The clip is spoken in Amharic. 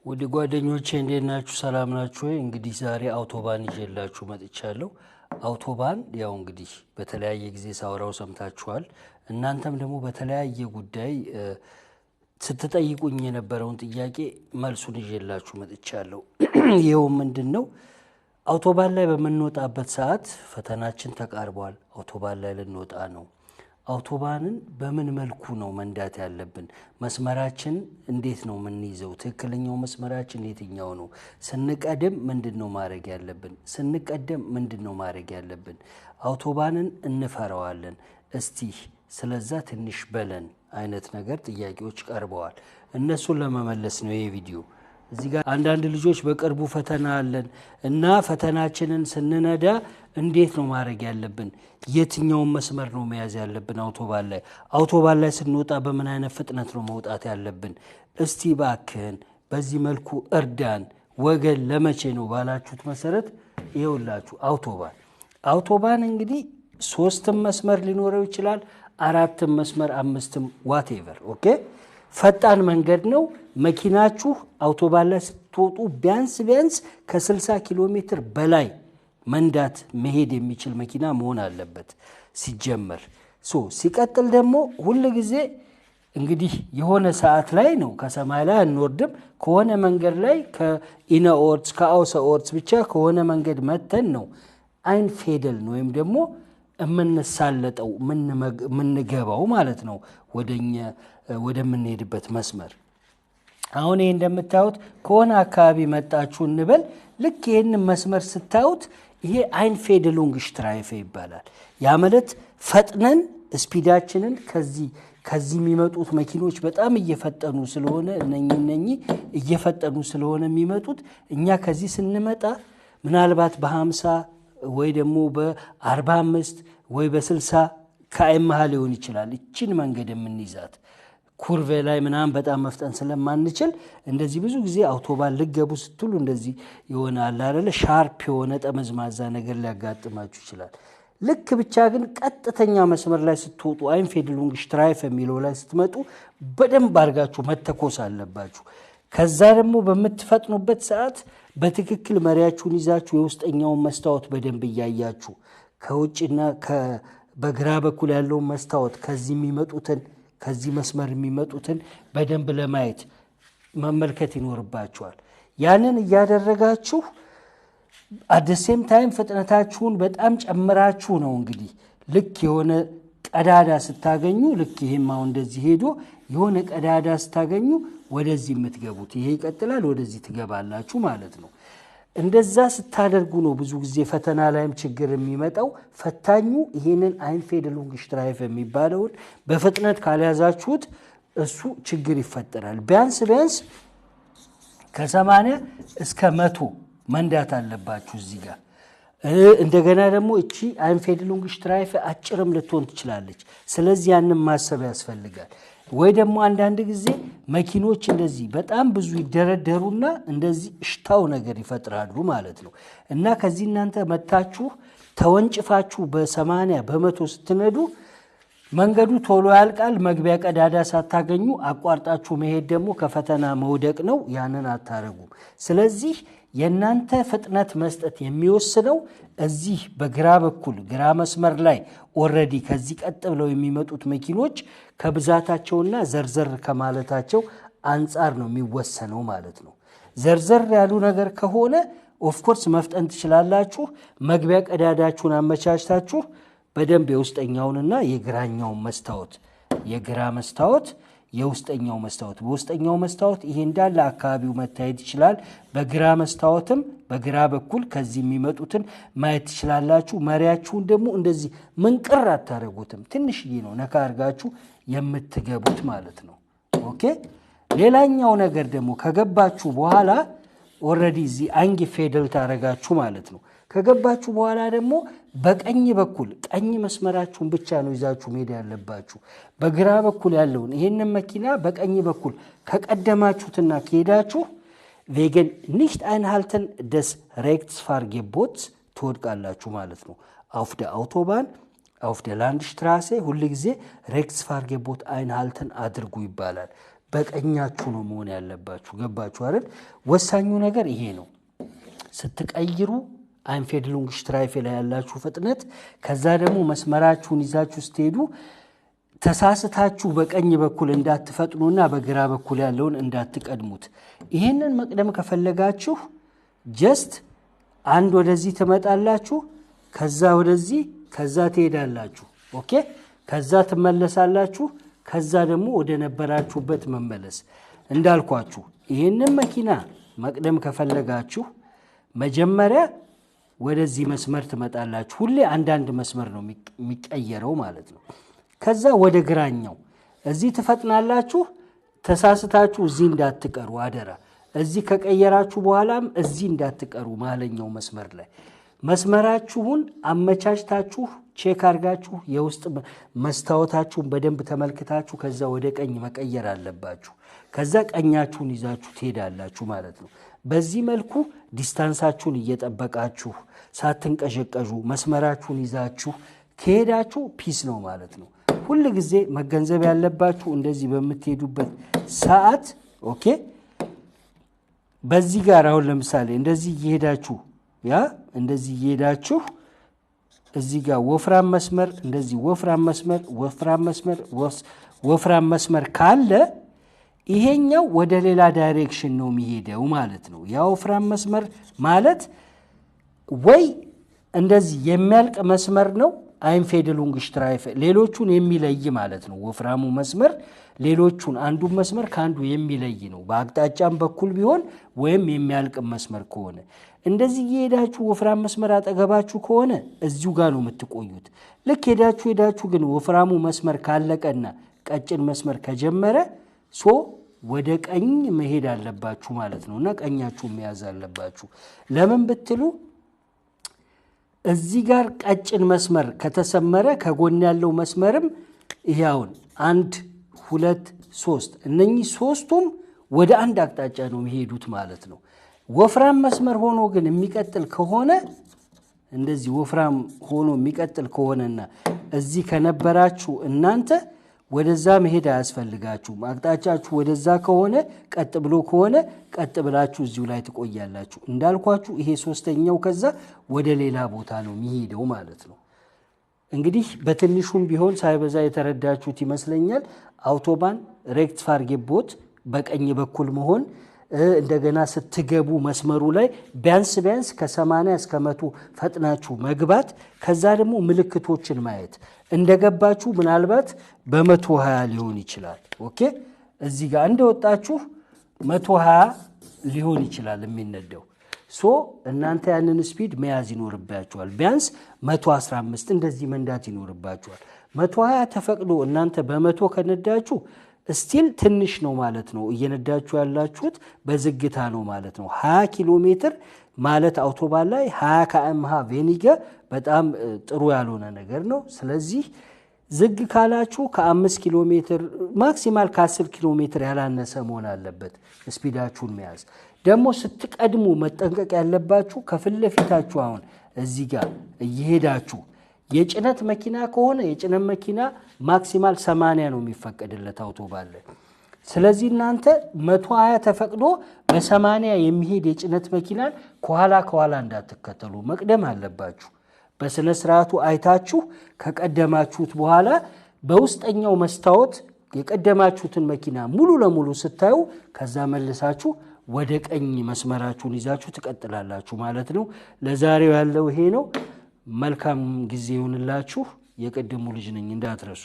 ወዲ ጓደኞቼ እንዴት ናችሁ ሰላም ናችሁ ወይ እንግዲህ ዛሬ አውቶባን ይዤላችሁ መጥቻለሁ አውቶባን ያው እንግዲህ በተለያየ ጊዜ ሳወራው ሰምታችኋል እናንተም ደግሞ በተለያየ ጉዳይ ስትጠይቁኝ የነበረውን ጥያቄ መልሱን ይዤላችሁ መጥቻለሁ ይሄው ምንድነው አውቶባን ላይ በመንወጣበት ሰዓት ፈተናችን ተቃርቧል አውቶባን ላይ ልንወጣ ነው አውቶባንን በምን መልኩ ነው መንዳት ያለብን መስመራችን እንዴት ነው የምንይዘው ትክክለኛው መስመራችን የትኛው ነው ስንቀደም ምንድነው ማድረግ ያለብን ስንቀደም ምንድነው ማድረግ ያለብን አውቶባንን እንፈራዋለን እስቲ ስለዛ ትንሽ በለን አይነት ነገር ጥያቄዎች ቀርበዋል እነሱን ለመመለስ ነው ይሄ ቪዲዮ እዚህ ጋር አንዳንድ ልጆች በቅርቡ ፈተና አለን እና ፈተናችንን ስንነዳ እንዴት ነው ማድረግ ያለብን የትኛው መስመር ነው መያዝ ያለብን አውቶባን ላይ ስንወጣ በምን አይነት ፍጥነት ነው መውጣት ያለብን እስቲ ባክን በዚህ መልኩ እርዳን ወገን ለመቼ ነው ባላችሁት መሰረት ይኸውላችሁ አውቶባን እንግዲህ 3 መስመር ሊኖረው ይችላል 4 መስመር 5 ዋትኤቨር ኦኬ ፈጣን መንገድ ነው መኪናችሁ አውቶባን ላይ ስትወጡ ቢያንስ ከ60 ኪሎ ሜትር በላይ መንዳት መሄድ የሚችል መኪና መሆን አለበት ሲጀመር ሲቀጥል ደግሞ ሁሉ ጊዜ እንግዲህ የሆነ ሰዓት ላይ ነው ከሰማይ ላይ አንወርድም ከሆነ መንገድ ላይ ከኢነኦርት ከአውሰኦርት ብቻ ከሆነ መንገድ መተን ነው አይን ፌደል ነው ወይም ደግሞ እምንሳለጠው ምንገባው ማለት ነው ወደምንሄድበት መስመር አሁን ይሄ እንደምታዩት ከሆነ አካባቢ መጣችሁ እንበል ልክ ይሄን መስመር ስታዩት ይሄ አይን ፌደሉንግ ስትራይፍ ይባላል ያ ማለት ፈጥነን ስፒዳችንን ከዚህ የሚመጡት መኪኖች በጣም እየፈጠኑ ስለሆነ እነኚህ እየፈጠኑ ስለሆነ የሚመጡት እኛ ከዚህ ስንመጣ ምናልባት በ50 ወይ ደግሞ በ45 ወይ በ60 ከአይመሃል ሊሆን ይችላል እቺን መንገድ የምንይዛት ኩርቬ ላይ ምናምን በጣም መፍጠን ስለማንችል እንደዚህ ብዙ ጊዜ አውቶባን ልገቡ ስትሉ እንደዚህ ይሆናል አይደለ ሻርፕ የሆነ ጠመዝማዛ ነገር ሊያጋጥማችሁ ይችላል ልክ ብቻ ግን ቀጥተኛ መስመር ላይ ስትወጡ አይን ፌደሉንግ ስትራይፍ የሚለው ላይ ስትመጡ በደንብ አድርጋችሁ መተኮስ አለባችሁ ከዛ ደግሞ በመትፈጥኑበት ሰዓት በትክክል መሪያችሁን ይዛችሁ የውስጠኛውን መስታወት በደንብ ያያያችሁ ከውጭና በግራ በኩል ያለው መስታወት ከዚህ መስመር የሚመጡትን በደንብ ለማየት መመልከት ይኖርባችኋል ያንን ያደረጋችሁ at the same time ፍጥነታችሁን በጣም ጨምራችሁ ነው እንግዲህ ልክ የሆነ ቀዳዳ ስታገኙ ልክ ይሄማው እንደዚህ ሄዶ የሆነ ቀዳዳ ስታገኙ ወደዚህ የምትገቡት ይሄ ይቀጥላል ወደዚህ ትገባላችሁ ማለት ነው እንደዛ ስታደርጉ ነው ብዙ ጊዜ ፈተና ላይም ችግር የሚመጣው ፈታኙ ይሄንን አይን ፌደሉንግ ስትራይፍ የሚባለውን በፍጥነት ካልያዛችሁት እሱ ችግር ይፈጠራል ቢያንስ ከ80 እስከ 100 መንዳት አለባችሁ እዚህ ጋር እንደገና ደግሞ እቺ አይን ፌደሉንግ ስትራይፍ አጭርም ልትሆን ትችላለች ስለዚህ ያንን ማሰብ ያስፈልጋል ወይ ደግሞ አንዳንድ ጊዜ መኪኖች እንደዚህ በጣም ብዙ ይደረደሩና እንደዚህ ሽታው ነገር ይፈጥራሉ ማለት ነው እና ከዚህ እናንተ መታችሁ ተወንጭፋችሁ በ80 በ100 ስትነዱ መንገዱ ቶሎ ያልቃል መግቢያ ቀዳዳ ሳታገኙ አቋርጣችሁ መሄድ ደግሞ ከፈተና መውደቅ ነው ያንን አታረጉም ስለዚህ የናንተ ፍጥነት መስጠት የሚወስነው እዚህ በግራ በኩል ግራ መስመር ላይ ኦሬዲ ከዚህ ቀጥ ብለው የሚመጡት መኪኖች ከብዛታቸውና ዘርዘር ከማለታቸው አንፃር ነው የሚወሰነው ማለት ነው ዘርዘር ያሉ ነገር ከሆነ ኦፍ ኮርስ መፍጠን ትችላላችሁ መግቢያ ቀዳዳችሁን አመቻችታችሁ በደንብ የውስጠኛውንና የግራኛውን መስታወት የግራ መስታወት የውስጠኛው መስታወት በውስጠኛው መስታወት ይሄ እንዳለ አካባቢው መታየት ይችላል በግራ መስታወትም በግራ በኩል ከዚህ የሚመጡትን ማየት ይችላልላችሁ መሪያችሁን ደግሞ እንደዚህ መንቀር አታረጉትም ትንሽዬ ነው ነካ አርጋችሁ የምትገቡት ማለት ነው ኦኬ ሌላኛው ነገር ደግሞ ከገባችሁ በኋላ ኦሬዲ እዚህ አንጊ ፌደል ታረጋችሁ ማለት ነው ከገባችሁ በኋላ ደግሞ በቀኝ በኩል ቀኝ መስመራችሁን ብቻ ነው ይዛችሁ መሄድ ያለባችሁ በግራ በኩል ያለውን ይሄንን መኪና በቀኝ በኩል ከቀደማችሁትና ከሄዳችሁ wegen nicht einhalten des Rechtsfahrgebots ትወድቃላችሁ ማለት ነው auf der Autobahn auf der Landstraße ሁሉ ጊዜ Rechtsfahrgebot einhalten አድርጉ ይባላል በቀኛችሁ ነው መሆን ያለባችሁ ገባችሁ አይደል ወሳኙ ነገር ይሄ ነው ስትቀይሩ አንፌድሉንግሽትራይፍ ላይ ያላችሁ ፍጥነት ከዛ ደግሞ መስመራችሁን ይዛችሁ ስትሄዱ ተሳስታችሁ በቀኝ በኩል እንዳትፈጥኑና በግራ በኩል ያለውን እንዳትቀድሙት ይሄንን መቅደም ከፈለጋችሁ ጀስት አንድ ወደዚህ ተመጣላችሁ ከዛ ወደዚህ ከዛ ትሄዳላችሁ ኦኬ ከዛ ትመለሳላችሁ ከዛ ደግሞ ወደ ነበራችሁበት መመለስ እንዳልኳችሁ ይሄንን መኪና መቅደም ከፈለጋችሁ መጀመሪያ ወደዚህ መስመር ትመጣላችሁ ሁሌ አንድ መስመር ነው የሚቀየረው ማለት ነው ከዛ ወደ ግራኛው እዚህ ትፈጥናላችሁ ተሳስታችሁ እዚህ እንዳትቀሩ አደራ እዚህ ከቀየራችሁ በኋላም እዚህ እንዳትቀሩ ማለኛው መስመር ላይ መስመራችሁን አመቻችታችሁ ቼክ አርጋችሁ የውስጥ መስታወታችሁን በደንብ ተመልክታችሁ ከዛ ወደ ቀኝ መቀየር አለባችሁ ከዛ ቀኛችሁን ይዛችሁ ትሄዳላችሁ ማለት ነው በዚህ መልኩ ዲስታንሳችሁን እየጠበቃችሁ ሳትንቀዠቀዡ መስመራችሁን ይዛችሁ ከሄዳችሁ ፒስ ነው ማለት ነው ሁሉ ጊዜ መገንዘብ ያለባችሁ እንደዚህ በመትሄዱበት ሰዓት ኦኬ በዚህ ጋር አሁን ለምሳሌ እንደዚህ ይሄዳችሁ ያ እንደዚህ ይሄዳችሁ እዚህ ጋር ወፍራም መስመር እንደዚህ ወፍራም መስመር ካለ ይሄኛው ወደ ሌላ ዳይሬክሽን ነው የሚሄደው ማለት ነው ያ ወፍራም መስመር ማለት ወይ እንደዚህ የሚያልቅ መስመር ነው አይንፌድሉንግሽትራይፍ ሌሎቹን የሚለይ ማለት ነው ወፍራሙ መስመር ሌሎቹን አንዱ መስመር ካንዱ የሚለይ ነው በአቅጣጫም በኩል ቢሆን ወይም የሚያልቅ መስመር ከሆነ እንደዚህ ይሄዳችሁ ወፍራም መስመር አጠገባችሁ ከሆነ እዚሁ ጋር ነው የምትቆዩት ልክ ሄዳችሁ ግን ወፍራሙ መስመር ካለቀና ቀጭን መስመር ከጀመረ ሶ ወደ ቀኝ መሄድ አለባችሁ ማለት ነውና ቀኛችሁ መያዝ አለባችሁ ለምን ብትሉ እዚህ ጋር ቀጭን መስመር ከተሰመረ ከጎን ያለው መስመርም ይሄውን 1 2 3 እነኚህ ሶስቱም ወደ አንድ አቅጣጫ ነው የሚሄዱት ማለት ነው ወፍራም መስመር ሆኖ ግን የሚቀጥል ከሆነ እንደዚህ ወፍራም ሆኖ የሚቀጥል ከሆነና እዚህ ከነበራችሁ እናንተ ወደዛ መሄድ አያስፈልጋችሁ አቅጣጫችሁ ወደዛ ከሆነ ቀጥ ብሎ ከሆነ ቀጥ ብላችሁ እዚሁ ላይ ትቆያላችሁ እንዳልኳችሁ ይሄ ሶስተኛው ከዛ ወደ ሌላ ቦታ ነው የሚሄደው ማለት ነው እንግዲህ በትንሹም ቢሆን ሳይበዛ የተረዳችሁት ይመስለኛል አውቶባን ሬክት ፋርጌቦት በቀኝ በኩል መሆን እንደገና ስትገቡ መስመሩ ላይ ቢያንስ ከ80 እስከ 100 ፈጥናችሁ መግባት ከዛ ደግሞ ምልክቶችን ማየት እንደገባችሁ ምናልባት በ120 ሊሆን ይችላል ኦኬ እዚህ ጋር እንደወጣችሁ 120 ሊሆን ይችላል የሚነደው ሶ እናንተ ያንን ስፒድ መያዝ ይኖርባችኋል ቢያንስ 115 እንደዚህ መንዳት ይኖርባችኋል 120 ተፈቅዶ እናንተ በ100 ከነዳችሁ ስቲል ትንሽ ነው ማለት ነው እየነዳችሁ ያላችሁት በዝግታ ነው ማለት ነው 20 ኪሎ ሜትር ማለት አውቶባን ላይ 20 km/h ቬኒገ በጣም ጥሩ ያልሆነ ነገር ነው ስለዚህ ዝግ ካላችሁ ከ5 ኪሎ ሜትር ማክሲማል ከ10 ኪሎ ሜትር ያላነሰ መሆን አለበት ስፒዳችሁን መያዝ ደግሞ ስትቀድሙ መጠንቀቅ ያለባችሁ ከፊት ለፊታችሁ አሁን እዚህ ጋር እየሄዳችሁ የጭነት መኪና ከሆነ የጭነት መኪና ማክሲማል 80 ነው የሚፈቀድለት አውቶባን ላይ ስለዚህ እናንተ 120 ተፈቅዶ በ80 የሚሄድ የጭነት መኪናን ከኋላ እንዳትከተሉ መቅደም አለባችሁ በስነ ስርዓቱ አይታችሁ ከቀደማችሁት በኋላ በውስጠኛው መስታወት የቀደማችሁትን መኪና ሙሉ ለሙሉ ስታዩ ከዛ መልሳችሁ ወደ ቀኝ መስመራችሁን ይዛችሁ ትቀጥላላችሁ ማለት ነው ለዛሬው ያለው ይሄ ነው መልካም ጊዜ ይሁንላችሁ የቀደሙ ልጅ ነኝ እንዳትረሱ